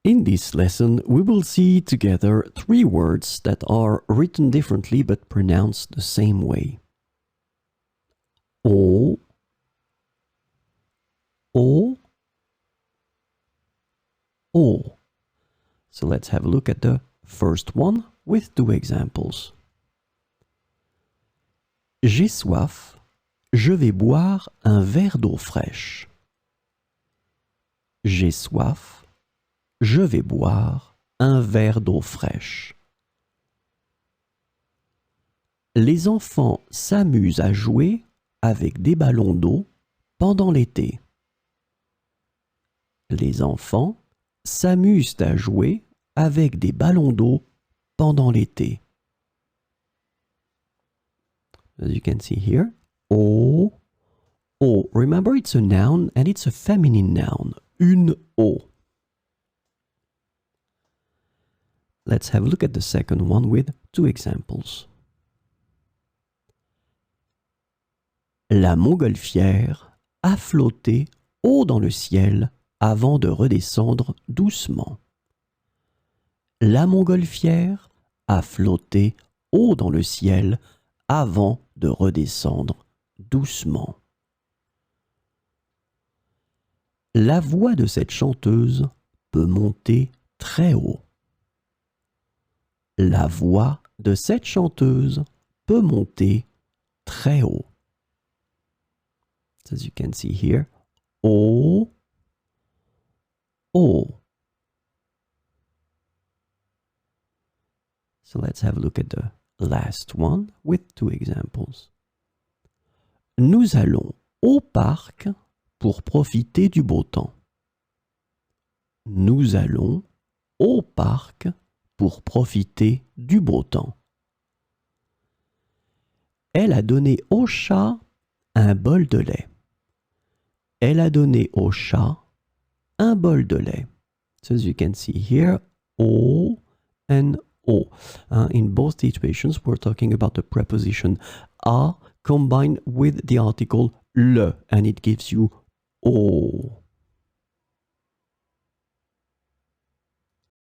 In this lesson, we will see together 3 words that are written differently but pronounced the same way. O, O, O. So let's have a look at the first one with 2 examples. J'ai soif, je vais boire un verre d'eau fraîche. J'ai soif, je vais boire un verre d'eau fraîche. Les enfants s'amusent à jouer avec des ballons d'eau pendant l'été. Les enfants s'amusent à jouer avec des ballons d'eau pendant l'été. As you can see here, O, O. Remember, it's a noun and it's a feminine noun. Une eau. Let's have a look at the second one with 2 examples. La montgolfière a flotté haut dans le ciel avant de redescendre doucement. La montgolfière a flotté haut dans le ciel avant de redescendre doucement. La voix de cette chanteuse peut monter très haut. La voix de cette chanteuse peut monter très haut. As you can see here, O, O. So let's have a look at the last one with 2 examples. Nous allons au parc pour profiter du beau temps. Nous allons au parc pour profiter du beau temps. Elle a donné au chat un bol de lait. Elle a donné au chat un bol de lait. So as you can see here, O and O. In both situations, we're talking about the preposition a combined with the article le, and it gives you O.